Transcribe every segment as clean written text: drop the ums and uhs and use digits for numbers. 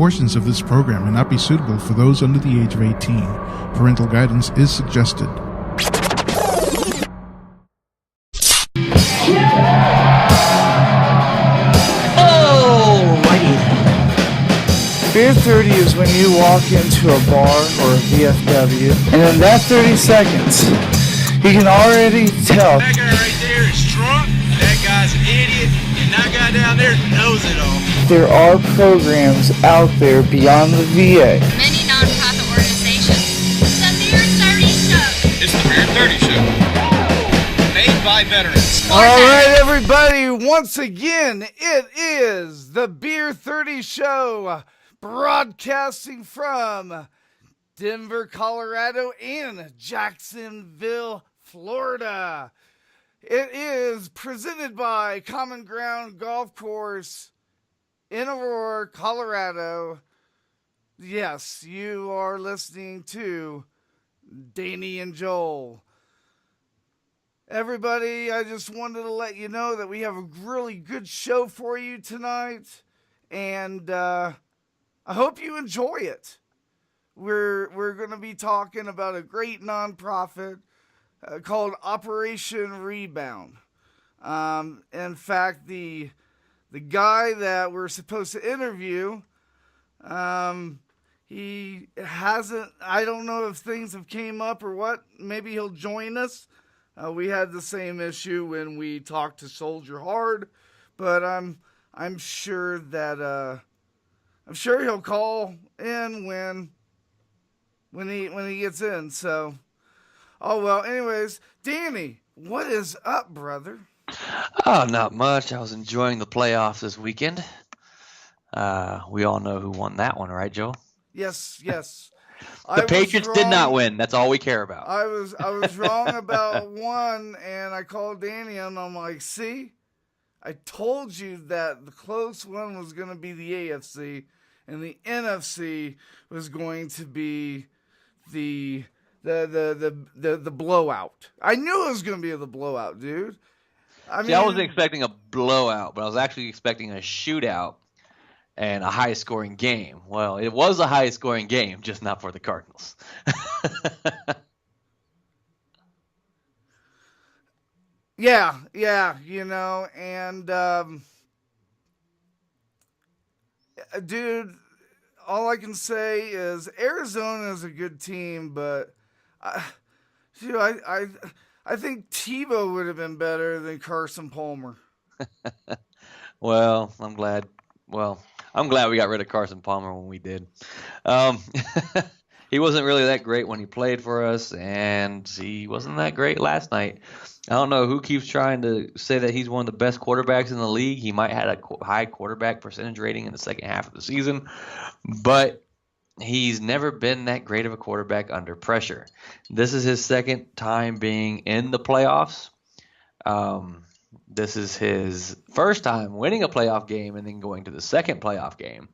portions of this program may not be suitable for those under the age of 18. Parental guidance is suggested. Beer30 is when you walk into a bar or a VFW, and in that 30 seconds, you can already tell. That guy right there is drunk, that guy's an idiot, and that guy down there knows it all. There are programs out there beyond the VA. Many non-profit organizations. The Beer30 Show. It's the Beer30 Show. Made by veterans. All right, everybody, once again, it is the Beer30 Show. Broadcasting from Denver, Colorado, and Jacksonville, Florida. It is presented by Common Ground Golf Course in Aurora, Colorado. Yes, you are listening to Danny&Joel. Everybody, I just wanted to let you know that we have a really good show for you tonight, and I hope you enjoy it. We're going to be talking about a great nonprofit called Operation Rebound. In fact, the guy that we're supposed to interview, he hasn't. I don't know if things have came up or what. Maybe he'll join us. We had the same issue when we talked to Soldier Hard, but I'm sure that. I'm sure he'll call in when he gets in. So, oh well. Anyways, Danny, what is up, brother? Oh, not much. I was enjoying the playoffs this weekend. We all know who won that one, right, Joe? Yes. The Patriots did not win. That's all we care about. I was wrong about one, and I called Danny, and I'm like, see, I told you that the close one was going to be the AFC. And the NFC was going to be the blowout. I knew it was going to be the blowout, dude. I wasn't expecting a blowout, but I was actually expecting a shootout and a high-scoring game. Well, it was a high-scoring game, just not for the Cardinals. Yeah, and dude, all I can say is Arizona is a good team, but I think Tebow would have been better than Carson Palmer. Well, I'm glad we got rid of Carson Palmer when we did. He wasn't really that great when he played for us, and he wasn't that great last night. I don't know who keeps trying to say that he's one of the best quarterbacks in the league. He might have a high quarterback percentage rating in the second half of the season, but he's never been that great of a quarterback under pressure. This is his second time being in the playoffs. This is his first time winning a playoff game and then going to the second playoff game.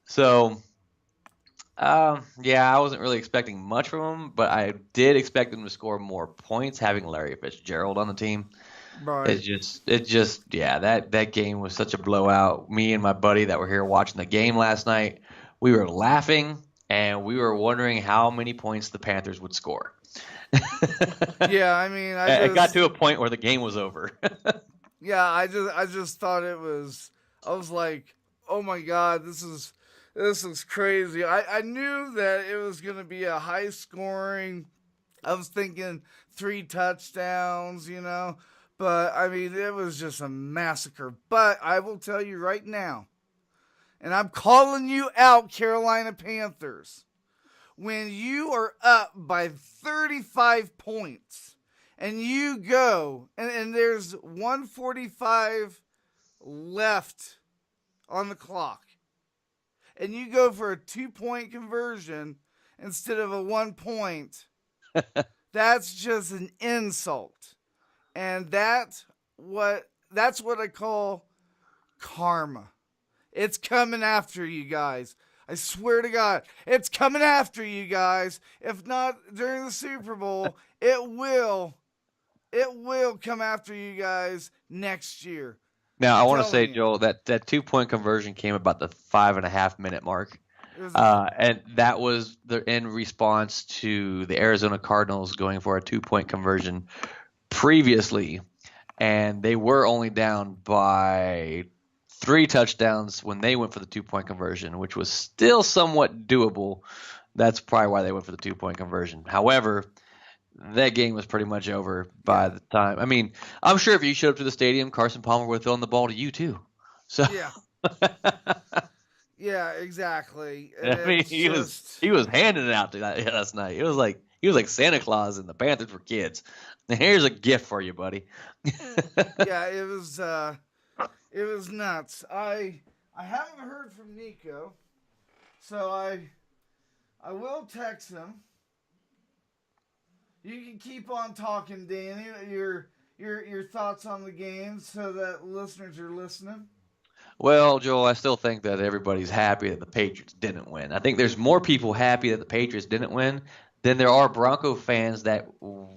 So, I wasn't really expecting much from him, but I did expect him to score more points having Larry Fitzgerald on the team. Right. That game was such a blowout. Me and my buddy that were here watching the game last night, we were laughing and we were wondering how many points the Panthers would score. Yeah, I mean, it got to a point where the game was over. Yeah, I just thought it was. I was like, oh my God, this is crazy. I knew that it was going to be a high scoring. I was thinking 3 touchdowns, but I mean, it was just a massacre. But I will tell you right now, and I'm calling you out, Carolina Panthers, when you are up by 35 points and you go, and there's 1:45 left on the clock, and you go for a 2-point conversion instead of a 1 point, that's just an insult. And that's what I call karma. It's coming after you guys. I swear to God, it's coming after you guys. If not during the Super Bowl, it will come after you guys next year. Now, I want to Telling say, you. Joel, that 2-point conversion came about the 5.5-minute mark. It was And that was in response to the Arizona Cardinals going for a 2-point conversion previously. And they were only down by 3 touchdowns when they went for the 2-point conversion, which was still somewhat doable. That's probably why they went for the 2-point conversion. However, that game was pretty much over by the time. I mean, I'm sure if you showed up to the stadium, Carson Palmer would have thrown the ball to you too. So yeah. Yeah, exactly. And I mean, it's he was handing it out to that last night. It was like he was like Santa Claus and the Panthers for kids. Here's a gift for you, buddy. yeah, it was nuts. I haven't heard from Nico, so I will text him. You can keep on talking, Danny. Your thoughts on the game, so that listeners are listening. Well, Joel, I still think that everybody's happy that the Patriots didn't win. I think there's more people happy that the Patriots didn't win than there are Bronco fans that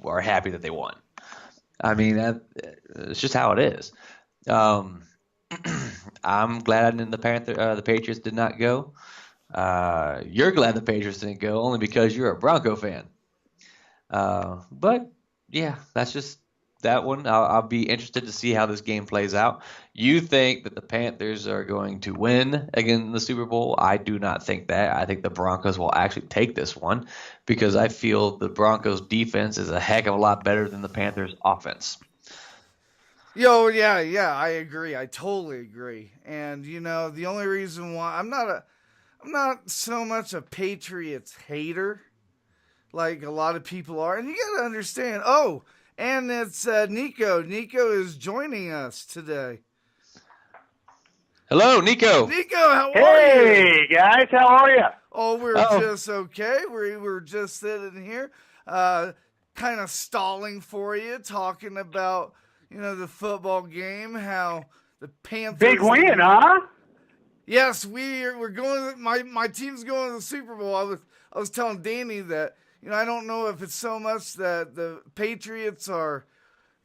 are happy that they won. I mean, it's just how it is. I'm glad the Patriots did not go. You're glad the Patriots didn't go only because you're a Bronco fan. But yeah, that's just that one. I'll be interested to see how this game plays out. You think that the Panthers are going to win again in the Super Bowl? I do not think that. I think the Broncos will actually take this one because I feel the Broncos defense is a heck of a lot better than the Panthers offense. Yeah, I agree. I totally agree. And the only reason why I'm not so much a Patriots hater like a lot of people are. And you got to understand. Oh, and it's Nico. Nico is joining us today. Hello, Nico. Nico, how are you? Hey, guys, how are you? Oh, we're just okay. We were just sitting here, kind of stalling for you, talking about, the football game, how the Panthers... Big win, huh? Yes, we're going... My team's going to the Super Bowl. I was telling Danny that, I don't know if it's so much that the Patriots are,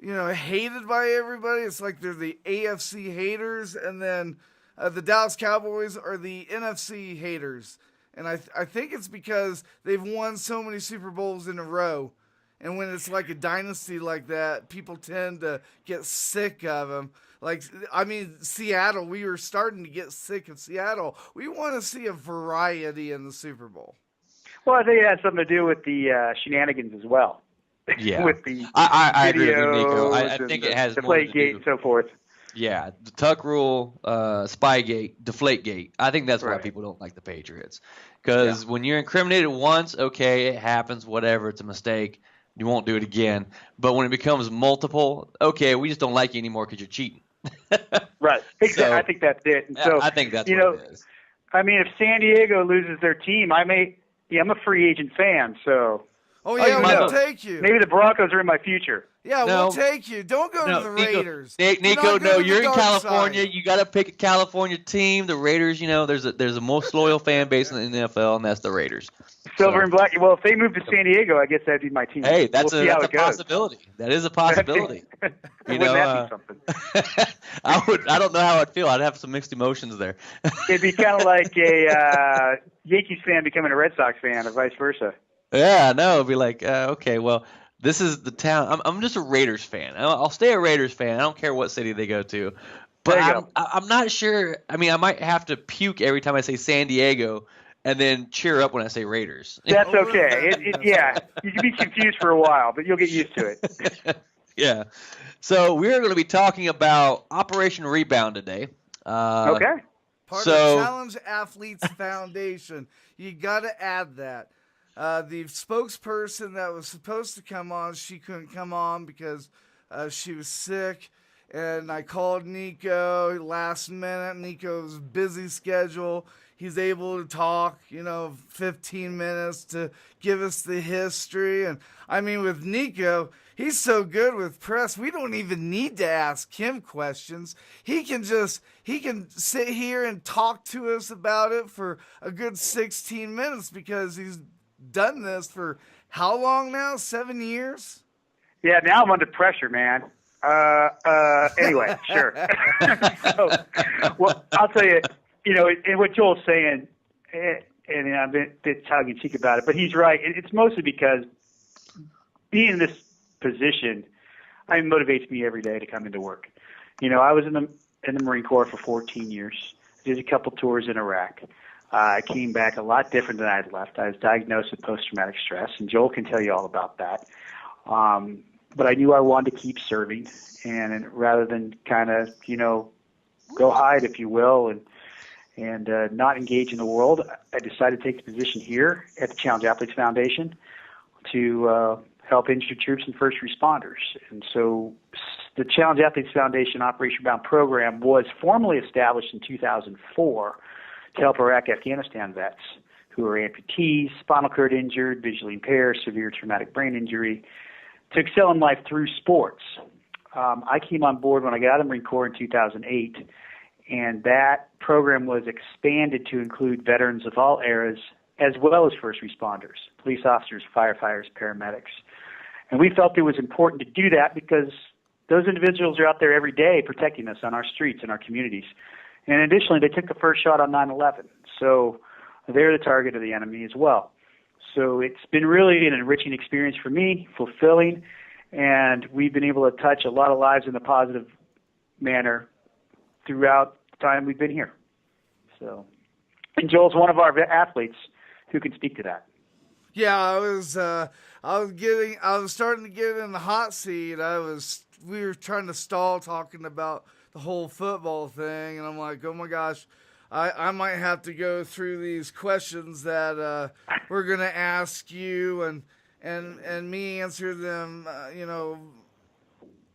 hated by everybody. It's like they're the AFC haters, and then the Dallas Cowboys are the NFC haters. And I think it's because they've won so many Super Bowls in a row. And when it's like a dynasty like that, people tend to get sick of them. Seattle, we were starting to get sick of Seattle. We want to see a variety in the Super Bowl. Well, I think it has something to do with the shenanigans as well. Yeah. With the I agree with you, Nico. I think it has more to do. Deflategate and so forth. Yeah, the Tuck Rule, Spygate, Deflategate. I think that's why Right. people don't like the Patriots. Because when you're incriminated once, okay, it happens, whatever, it's a mistake. You won't do it again. But when it becomes multiple, okay, we just don't like you anymore because you're cheating. Right. Exactly. So, I think that's it. And so, I think that's what it is. I mean, if San Diego loses their team, I'm a free agent fan, so Oh, yeah, we'll take you. maybe the Broncos are in my future. Yeah, No. we'll take you. Don't go to the Raiders. Nico, no, you're in California. Side. You got to pick a California team. The Raiders, there's a most loyal fan base in the NFL, and that's the Raiders. Silver and black. Well, if they move to San Diego, I guess that'd be my team. Hey, that's we'll see how a it goes. possibility. That is a possibility. Wouldn't that be something? I don't know how I'd feel. I'd have some mixed emotions there. It'd be kind of like a Yankees fan becoming a Red Sox fan, or vice versa. Yeah, no, it'd be like, okay, well, this is the town. I'm just a Raiders fan. I'll stay a Raiders fan. I don't care what city they go to. But I'm not sure. I mean, I might have to puke every time I say San Diego and then cheer up when I say Raiders. That's okay. You can be confused for a while, but you'll get used to it. Yeah. So we're going to be talking about Operation Rebound today. Okay. Part of Challenge Athletes Foundation. You got to add that. The spokesperson that was supposed to come on, she couldn't come on because she was sick. And I called Nico last minute. Nico's busy schedule. He's able to talk, 15 minutes to give us the history. And I mean, with Nico, he's so good with press. We don't even need to ask him questions. He can sit here and talk to us about it for a good 16 minutes because he's done this for how long now? 7 years? Yeah, now I'm under pressure, man. Anyway, sure. So, well, I'll tell you, and what Joel's saying, and I'm a bit tongue-in-cheek about it, but he's right. It's mostly because being in this position, it motivates me every day to come into work. I was in the Marine Corps for 14 years. Did a couple tours in Iraq. I came back a lot different than I had left. I was diagnosed with post-traumatic stress, and Joel can tell you all about that. But I knew I wanted to keep serving, and rather than kind of, go hide, if you will, and not engage in the world, I decided to take the position here at the Challenge Athletes Foundation to help injured troops and first responders. And so the Challenge Athletes Foundation Operation Rebound program was formally established in 2004 to help Iraq-Afghanistan vets who are amputees, spinal cord injured, visually impaired, severe traumatic brain injury, to excel in life through sports. I came on board when I got out of the Marine Corps in 2008, and that program was expanded to include veterans of all eras, as well as first responders, police officers, firefighters, paramedics. And we felt it was important to do that because those individuals are out there every day protecting us on our streets and our communities. And additionally, they took the first shot on 9/11, so they're the target of the enemy as well. So it's been really an enriching experience for me, fulfilling, and we've been able to touch a lot of lives in a positive manner throughout the time we've been here. So, and Joel's one of our athletes who can speak to that. Yeah, I was starting to get in the hot seat. We were trying to stall talking about the whole football thing, and I'm like, oh my gosh, I might have to go through these questions that we're gonna ask you and me answer them,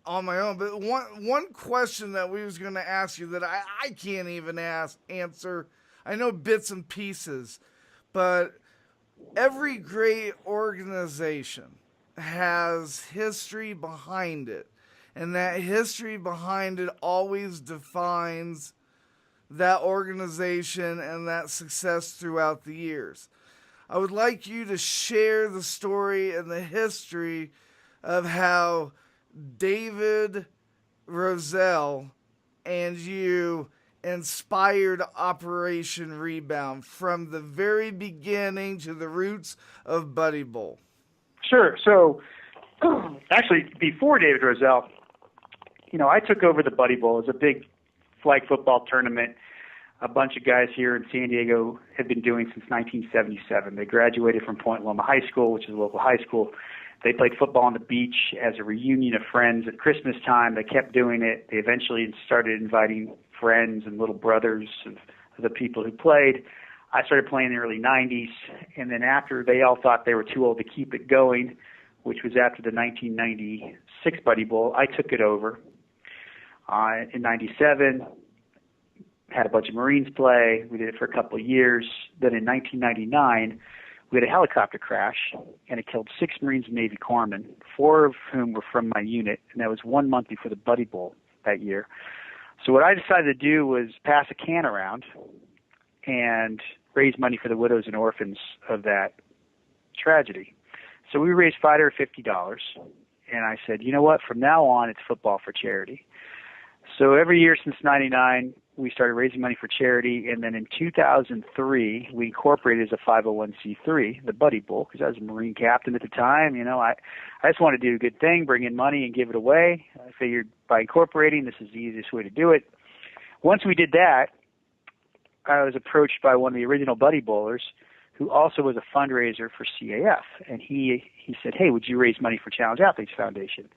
on my own. But one question that we was gonna ask you that I can't even answer. I know bits and pieces, but every great organization has history behind it, and that history behind it always defines that organization and that success throughout the years. I would like you to share the story and the history of how David Roselle and you inspired Operation Rebound from the very beginning to the roots of Buddy Bowl. Sure. So, actually, before David Roselle, I took over the Buddy Bowl. It was a big flag football tournament a bunch of guys here in San Diego had been doing since 1977. They graduated from Point Loma High School, which is a local high school. They played football on the beach as a reunion of friends at Christmas time. They kept doing it. They eventually started inviting friends and little brothers of the people who played. I started playing in the early 90s, and then after they all thought they were too old to keep it going, which was after the 1996 Buddy Bowl, I took it over. In 97, had a bunch of Marines play. We did it for a couple of years. Then in 1999, we had a helicopter crash, and it killed 6 Marines and Navy corpsmen, 4 of whom were from my unit, and that was 1 month before the Buddy Bowl that year. So what I decided to do was pass a can around and raise money for the widows and orphans of that tragedy. So we raised $550, and I said, you know what, from now on, it's football for charity. So every year since 99, we started raising money for charity, and then in 2003, we incorporated as a 501c3, the Buddy Bowl, because I was a Marine captain at the time. You know, I just wanted to do a good thing, bring in money and give it away. I figured by incorporating, this is the easiest way to do it. Once we did that, I was approached by one of the original Buddy Bowlers, who also was a fundraiser for CAF, and he said, hey, would you raise money for Challenge Athletes Foundation?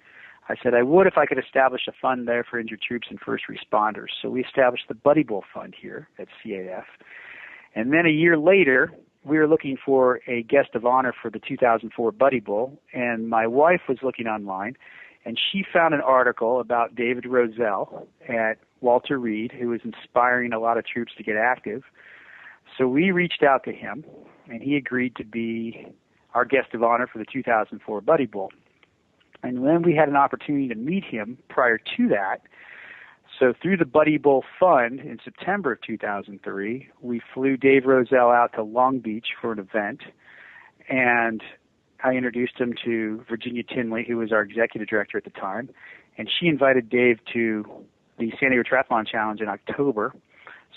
I said I would if I could establish a fund there for injured troops and first responders. So we established the Buddy Bowl Fund here at CAF. And then a year later, we were looking for a guest of honor for the 2004 Buddy Bowl, and my wife was looking online, and she found an article about David Roselle at Walter Reed, who was inspiring a lot of troops to get active. So we reached out to him, and he agreed to be our guest of honor for the 2004 Buddy Bowl. And then we had an opportunity to meet him prior to that. So through the Buddy Bowl Fund in September of 2003, we flew Dave Roselle out to Long Beach for an event, and I introduced him to Virginia Tinley, who was our executive director at the time, and she invited Dave to the San Diego Triathlon Challenge in October.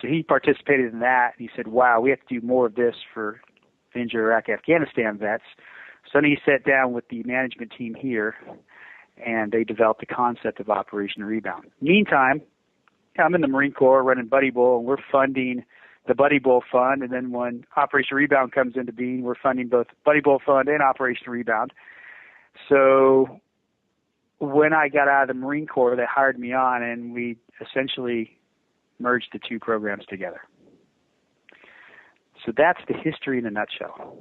So he participated in that, and he said, wow, we have to do more of this for injured Iraq, Afghanistan vets. So then he sat down with the management team here, and they developed the concept of Operation Rebound. Meantime, I'm in the Marine Corps running Buddy Bowl, and we're funding the Buddy Bowl Fund, and then when Operation Rebound comes into being, we're funding both Buddy Bowl Fund and Operation Rebound. So when I got out of the Marine Corps, they hired me on, and we essentially merged the two programs together. So that's the history in a nutshell.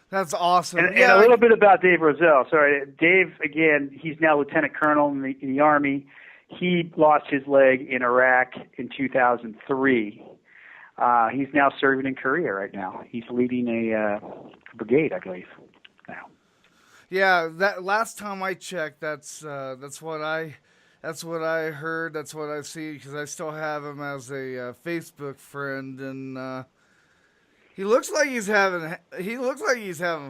That's awesome. And a little bit about Dave Roselle. Sorry, Dave, again, he's now Lieutenant Colonel in the Army. He lost his leg in Iraq in 2003. He's now serving in Korea right now. He's leading a brigade, I believe, now. Yeah, that last time I checked, that's what I heard. That's what I see, because I still have him as a Facebook friend, and he looks like he's having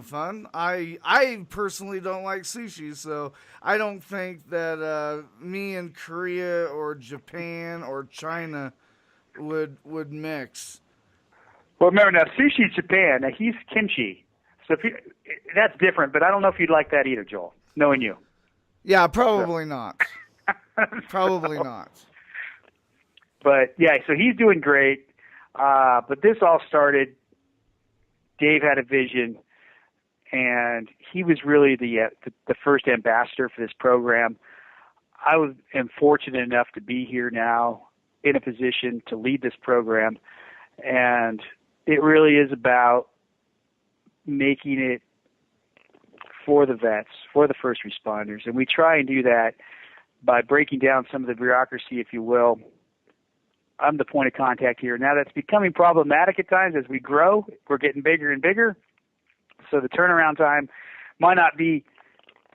fun. I personally don't like sushi, so I don't think that me and Korea or Japan or China would mix. Well, remember now, sushi's Japan. Now he's kimchi, so that's different. But I don't know if you'd like that either, Joel. Knowing you. Yeah, probably not. Probably not. But yeah, so he's doing great. But this all started. Dave had a vision, and he was really the first ambassador for this program. I am fortunate enough to be here now in a position to lead this program, and it really is about making it for the vets, for the first responders, and we try and do that by breaking down some of the bureaucracy, if you will. I'm the point of contact here. Now that's becoming problematic at times as we grow. We're getting bigger and bigger. So the turnaround time might not be,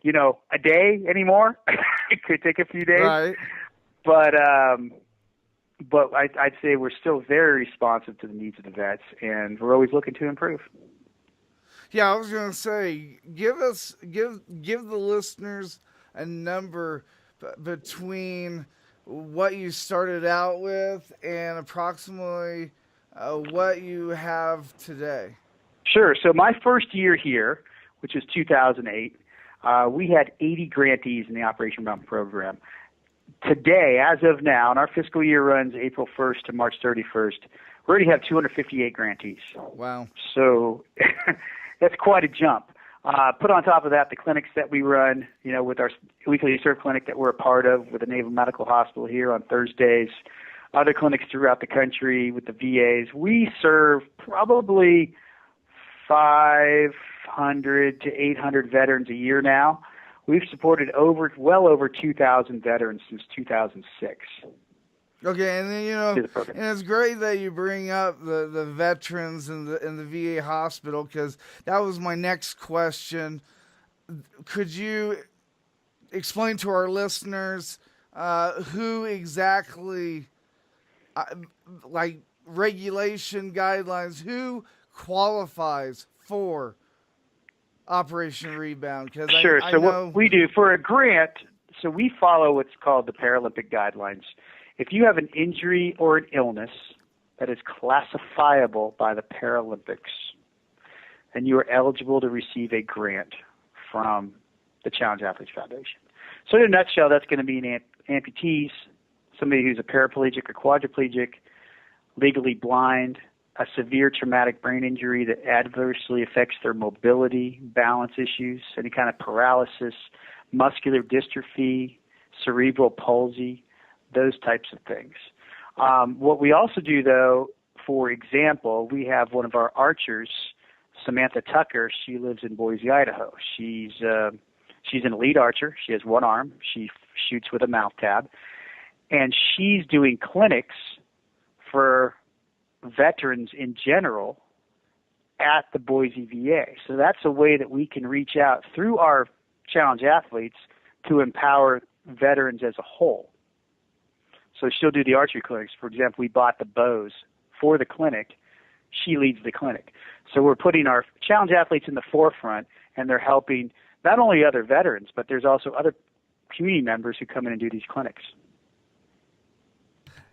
a day anymore. It could take a few days. Right. But I'd say we're still very responsive to the needs of the vets, and we're always looking to improve. Yeah, I was going to say, give the listeners a number between what you started out with and approximately what you have today. Sure. So my first year here, which is 2008, we had 80 grantees in the Operation Rebound program. Today, as of now, and our fiscal year runs April 1st to March 31st, we already have 258 grantees. Wow. So that's quite a jump. Put on top of that the clinics that we run, with our weekly serve clinic that we're a part of with the Naval Medical Hospital here on Thursdays, other clinics throughout the country with the VAs. We serve probably 500 to 800 veterans a year now. We've supported well over 2,000 veterans since 2006. Okay, and then and it's great that you bring up the veterans and the VA hospital, because that was my next question. Could you explain to our listeners who exactly, like regulation guidelines, who qualifies for Operation Rebound? Because Sure. I so know what we do for a grant, so we follow what's called the Paralympic guidelines. If you have an injury or an illness that is classifiable by the Paralympics, then you are eligible to receive a grant from the Challenge Athletes Foundation. So in a nutshell, that's going to be an amputees, somebody who's a paraplegic or quadriplegic, legally blind, a severe traumatic brain injury that adversely affects their mobility, balance issues, any kind of paralysis, muscular dystrophy, cerebral palsy, those types of things. What we also do, though, for example, we have one of our archers, Samantha Tucker. She lives in Boise, Idaho. She's an elite archer. She has one arm. She shoots with a mouth tab. And she's doing clinics for veterans in general at the Boise VA. So that's a way that we can reach out through our Challenge athletes to empower veterans as a whole. So she'll do the archery clinics. For example, we bought the bows for the clinic. She leads the clinic. So we're putting our Challenge athletes in the forefront, and they're helping not only other veterans, but there's also other community members who come in and do these clinics.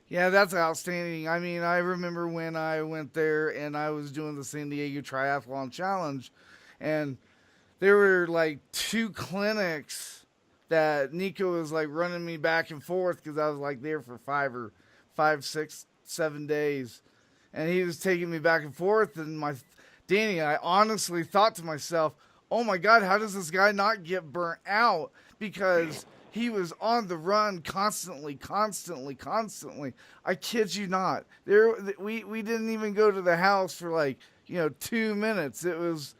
Yeah, that's outstanding. I mean, I remember when I went there and I was doing the San Diego Triathlon Challenge, and there were like 2 clinics that Nico was like running me back and forth because I was like there for 5, 6, 7 days, and he was taking me back and forth. And Danny, I honestly thought to myself, "Oh my God, how does this guy not get burnt out?" Because he was on the run constantly. I kid you not. We didn't even go to the house for like 2 minutes. It was,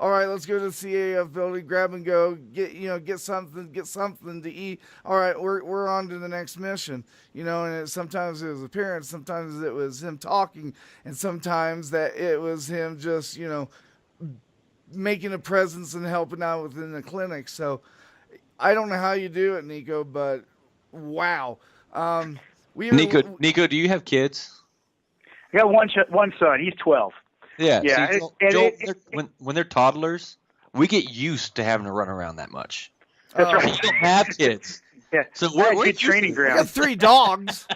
all right, let's go to the CAF building, grab and go, get something to eat. All right, we're on to the next mission. And sometimes it was appearance, sometimes it was him talking, and sometimes that it was him just making a presence and helping out within the clinic. So I don't know how you do it, Nico, but wow. Nico, do you have kids? I got one son. He's 12. Yeah. Yeah. See, Joel, when they're toddlers, we get used to having to run around that much. That's right. You don't have kids. Yeah. So we're we're good training I ground. got 3 dogs.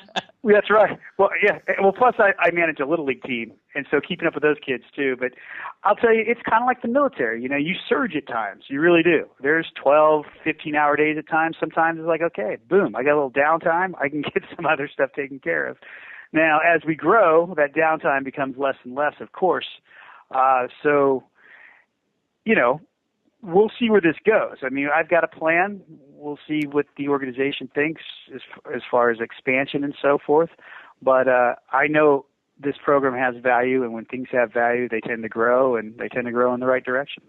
That's right. Well, yeah. Well, plus I manage a little league team, and so keeping up with those kids too. But I'll tell you, it's kind of like the military. You surge at times. You really do. There's 12, 15-hour days at times. Sometimes it's like, okay, boom, I got a little downtime. I can get some other stuff taken care of. Now, as we grow, that downtime becomes less and less, of course. So, we'll see where this goes. I mean, I've got a plan. We'll see what the organization thinks as far as expansion and so forth. But I know this program has value, and when things have value, they tend to grow, and they tend to grow in the right direction.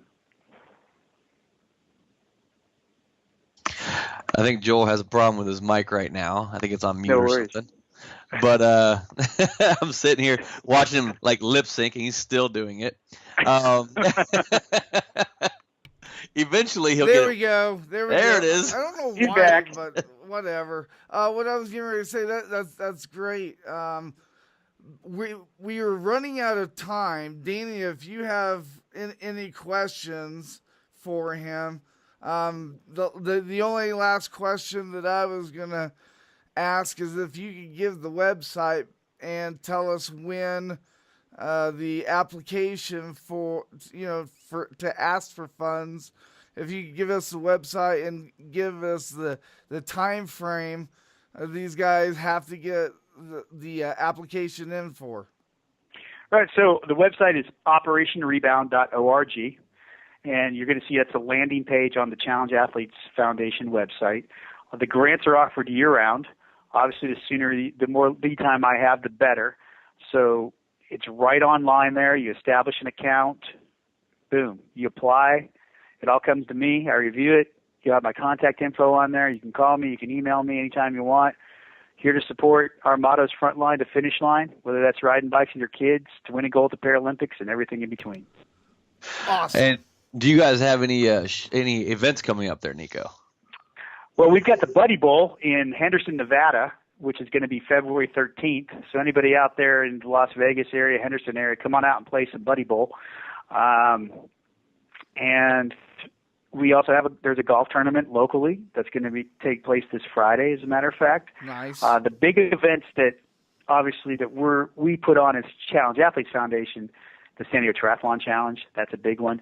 I think Joel has a problem with his mic right now. I think it's on mute No or worries. something. But I'm sitting here watching him like lip sync, and he's still doing it. Eventually he'll There get we go. There it is. I don't know He's why, back. but whatever. What I was getting ready to say, that's great. We are running out of time. Danny, if you have any questions for him, the only last question that I was gonna ask is if you could give the website and tell us when the application to ask for funds, if you could give us the website and give us the time frame these guys have to get the application in for. Right. So the website is operationrebound.org, and you're going to see that's a landing page on the Challenge Athletes Foundation website. The grants are offered year-round. Obviously, the more lead time I have, the better. So it's right online there. You establish an account. Boom. You apply. It all comes to me. I review it. You have my contact info on there. You can call me. You can email me anytime you want. Here to support our mottos, front line to finish line, whether that's riding bikes with your kids, to win a gold at the Paralympics, and everything in between. Awesome. And do you guys have any events coming up there, Nico? Well, we've got the Buddy Bowl in Henderson, Nevada, which is going to be February 13th. So anybody out there in the Las Vegas area, Henderson area, come on out and play some Buddy Bowl. And we also have there's a golf tournament locally that's going to take place this Friday, as a matter of fact. Nice. The big events that obviously that we put on as Challenge Athletes Foundation, the San Diego Triathlon Challenge, that's a big one.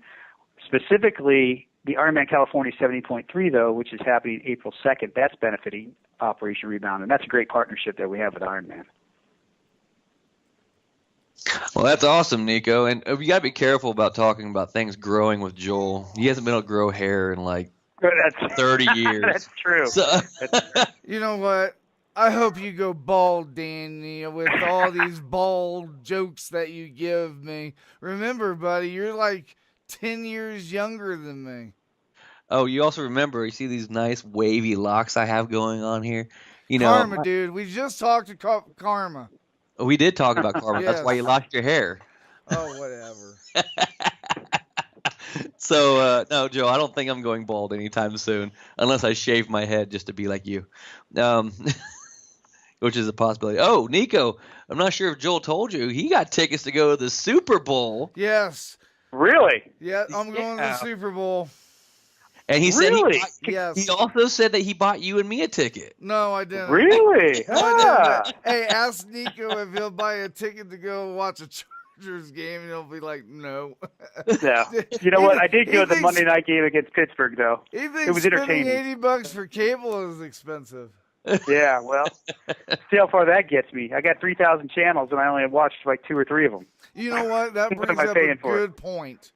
Specifically, the Ironman California 70.3, though, which is happening April 2nd, that's benefiting Operation Rebound, and that's a great partnership that we have with Ironman. Well, that's awesome, Nico. And you got to be careful about talking about things growing with Joel. He hasn't been able to grow hair in like 30 years. That's true. So, You know what? I hope you go bald, Danny, with all these bald jokes that you give me. Remember, buddy, you're like 10 years younger than me. oh, you also remember, you see these nice wavy locks I have going on here? Karma, dude. We just talked to Karma. We did talk about Karma. That's why you lost your hair. Oh, whatever. So, no, Joe, I don't think I'm going bald anytime soon, unless I shave my head just to be like you, which is a possibility. Oh, Nico, I'm not sure if Joel told you, he got tickets to go to the Super Bowl. Yes. Really? Yeah, I'm going to the Super Bowl. And he Really? said Yes. he also said that he bought you and me a ticket. No, I didn't. Really? No, I Ah. didn't. Hey, ask Nico if he'll buy a ticket to go watch a Chargers game, and he'll be like, no. No. You know what? I did He go to the thinks- Monday night game against Pittsburgh, though. He thinks It was spending entertaining. $80 for cable is expensive. Yeah, well, see how far that gets me. I got 3,000 channels, and I only watched like 2 or 3 of them. You know what? That What brings am I up a paying for? good point.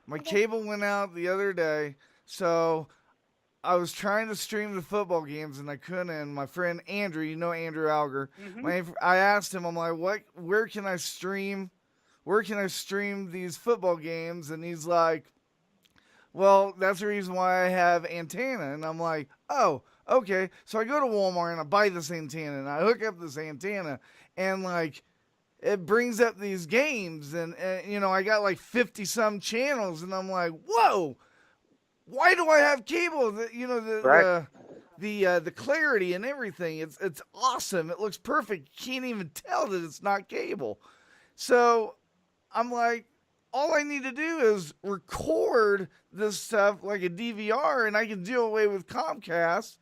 My cable went out the other day, so I was trying to stream the football games and I couldn't. And my friend Andrew, you know Andrew Alger, I asked him, I'm like, where can I stream? Where can I stream these football games? And he's like, well, that's the reason why I have antenna. And I'm like, oh, okay. So I go to Walmart and I buy this antenna and I hook up this antenna and like it brings up these games and you know, I got like 50 some channels and I'm like, whoa, why do I have cable? The clarity and everything. It's awesome. It looks perfect. You can't even tell that it's not cable. So I'm like, all I need to do is record this stuff like a DVR and I can do away with Comcast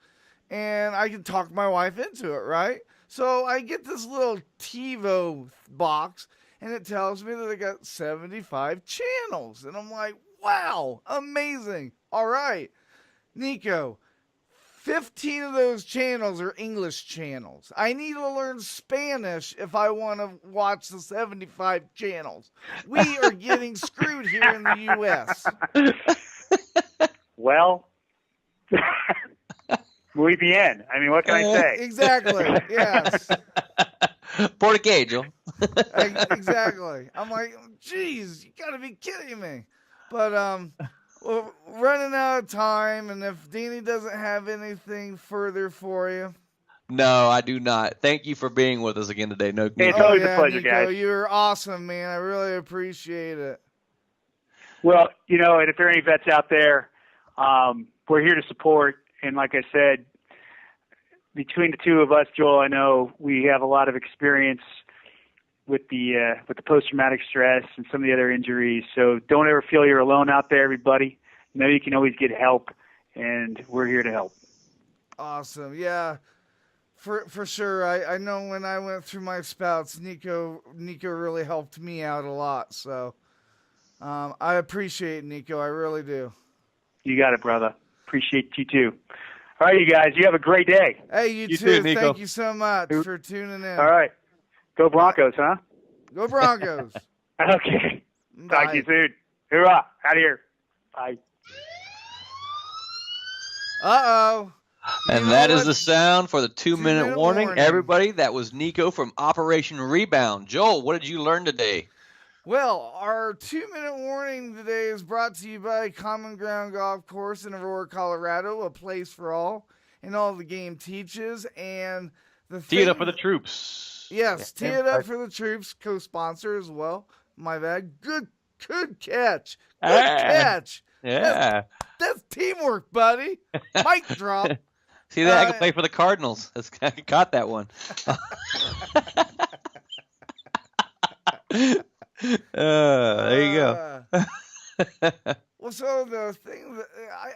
and I can talk my wife into it, right? So I get this little TiVo box and it tells me that I got 75 channels. And I'm like, wow, amazing. All right, Nico, 15 of those channels are English channels. I need to learn Spanish if I want to watch the 75 channels. We are getting screwed here in the U.S. Well, muy bien. I mean, what can I say? Exactly, yes. Portuguejo. Exactly. I'm like, geez, you got to be kidding me. But we're running out of time, and if Danny doesn't have anything further for you. No, I do not. Thank you for being with us again today. No, Hey, it's always a pleasure, Nico, guys. you're awesome, man. I really appreciate it. Well, you know, and if there are any vets out there, we're here to support. And like I said, between the two of us, Joel, I know we have a lot of experience with the post-traumatic stress and some of the other injuries. So don't ever feel you're alone out there, everybody. You know you can always get help, and we're here to help. Awesome. Yeah, for sure. I know when I went through my spouts, Nico really helped me out a lot. So I appreciate Nico. I really do. You got it, brother. Appreciate you too. All right, you guys. You have a great day. Hey, you You too. too, Nico. Thank you so much for tuning in. All right. Go Broncos, huh? Go Broncos. Okay. Bye. Talk to you soon. Hoorah. Out of here. Bye. Uh-oh. And You that know is what? the sound for the 2-minute warning. warning. Everybody, that was Nico from Operation Rebound. Joel, what did you learn today? Well, our 2-minute warning today is brought to you by Common Ground Golf Course in Aurora, Colorado, a place for all, and all the game teaches. And the Tee it up for the troops. Yes, tee Yeah. it up for the troops, co-sponsor as well. My bad. Good catch. Good Ah. catch. Yeah. That's teamwork, buddy. Mic drop. See that? I can play for the Cardinals. I caught that one. There you go. Well, so the thing that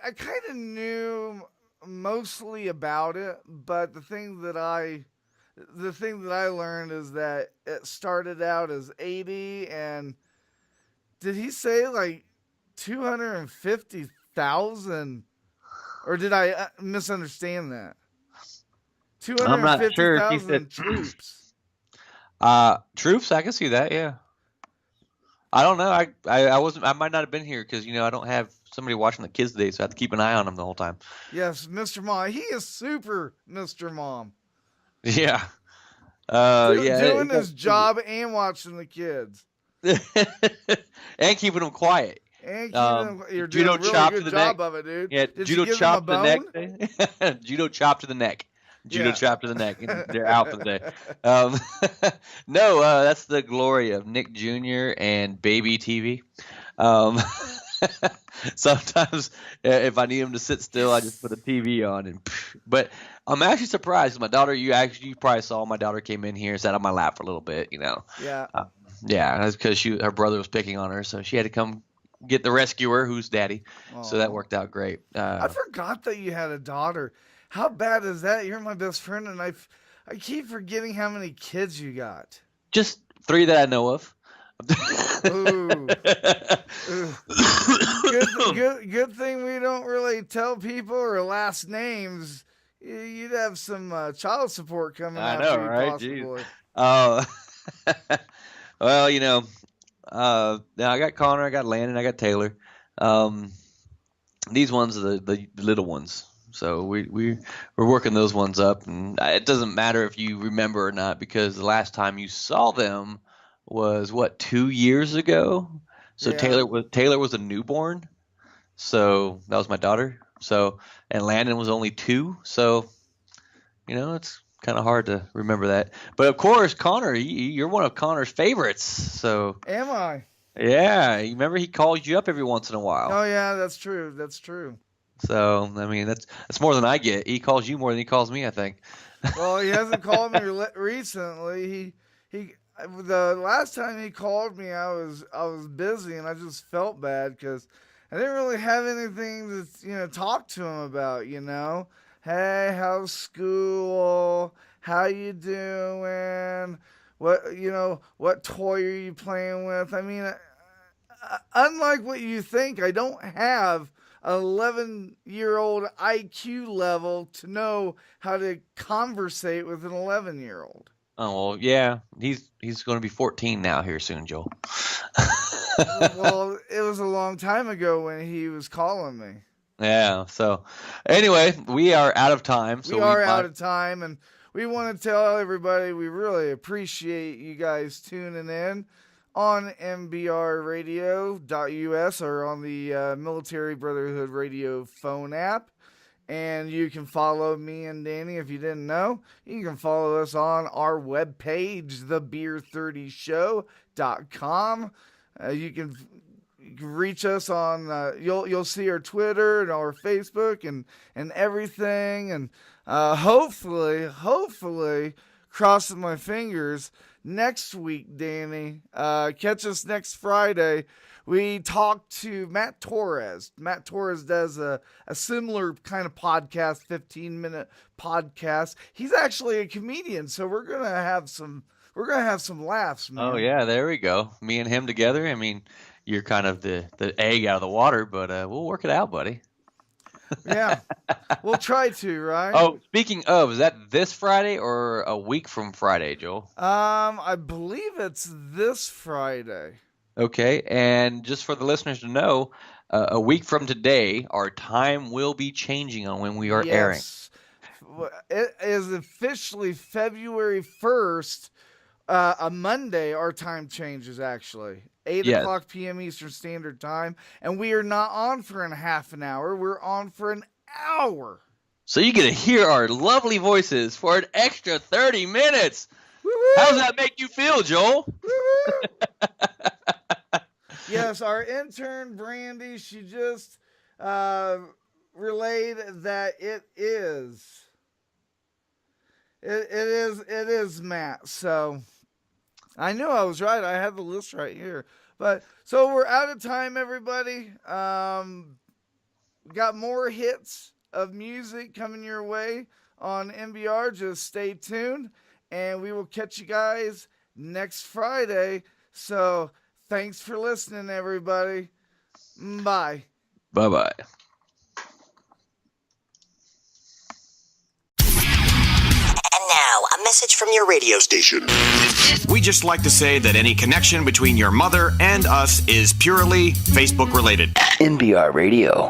I kind of knew mostly about it, but the thing that I learned is that it started out as 80, and did he say like 250,000, or did I misunderstand that? I'm not sure if he 250,000 said troops. Troops, I can see that, yeah. I don't know. I wasn't. I might not have been here because I don't have somebody watching the kids today, so I have to keep an eye on them the whole time. Yes, Mr. Mom. He is super Mr. Mom. Yeah. Yeah. Doing his job and watching the kids. And keeping them quiet. And keeping you're doing judo a really chop to good the job neck. of it, dude. Yeah, Did judo you give chop him to a the bone? neck. Judo chop to the neck. Judo Yeah. chop to the neck. And they're out for the day. No, that's the glory of Nick Jr. and Baby TV. Sometimes if I need him to sit still, I just put a TV on. But I'm actually surprised. My daughter, you probably saw my daughter came in here and sat on my lap for a little bit, Yeah. Yeah, that's because her brother was picking on her, so she had to come get the rescuer, who's Daddy. So that Aw. worked out great. I forgot that you had a daughter. How bad is that? You're my best friend, and I keep forgetting how many kids you got. Just 3 that I know of. Ooh. Good thing we don't really tell people or last names. You'd have some child support coming I after know, you, right? possibly. Well, now I got Connor, I got Landon, I got Taylor. These ones are the little ones. So we're working those ones up, and it doesn't matter if you remember or not, because the last time you saw them was 2 years ago. So Yeah. Taylor was a newborn, so that was my daughter. So, and Landon was only 2, so it's kind of hard to remember that. But of course, Connor, you're one of Connor's favorites. So Am I? yeah, you remember he calls you up every once in a while. Oh yeah, that's true. That's true. So I mean, that's more than I get. He calls you more than he calls me, I think. Well, he hasn't called me recently. The last time he called me, I was busy, and I just felt bad because I didn't really have anything to talk to him about. Hey, how's school? How you doing? What toy are you playing with? I mean, unlike what you think, I don't have an 11-year-old IQ level to know how to conversate with an 11-year-old. Oh well, yeah, he's going to be 14 now here soon, Joel. Well, it was a long time ago when he was calling me. Yeah. So anyway, we are out of time. So we are out of time, and we want to tell everybody we really appreciate you guys tuning in on mbrradio.us or on the Military Brotherhood Radio phone app. And you can follow me and Danny if you didn't know. You can follow us on our webpage, thebeer30show.com. You can reach us on, you'll see our Twitter and our Facebook and everything. And hopefully, crossing my fingers, next week, Danny, catch us next Friday. We talked to Matt Torres. Matt Torres does a similar kind of podcast, 15-minute podcast. He's actually a comedian, so we're gonna have some laughs, man. Oh yeah, there we go. Me and him together. I mean, you're kind of the egg out of the water, but we'll work it out, buddy. Yeah, we'll try to, right? Oh, speaking of, is that this Friday or a week from Friday, Joel? I believe it's this Friday. Okay, and just for the listeners to know, a week from today, our time will be changing on when we are airing. It is officially February 1st, a Monday. Our time changes, actually. 8 o'clock p.m. Eastern Standard Time, and we are not on for a half an hour. We're on for an hour. So you get to hear our lovely voices for an extra 30 minutes. Woo-hoo! How does that make you feel, Joel? Yes, our intern, Brandy, she just relayed that it is Matt. So I knew I was right. I have the list right here. But so we're out of time, everybody. Got more hits of music coming your way on MBR. Just stay tuned, and we will catch you guys next Friday. So thanks for listening, everybody. Bye. Bye-bye. And now, a message from your radio station. We just like to say that any connection between your mother and us is purely Facebook related. NBR Radio.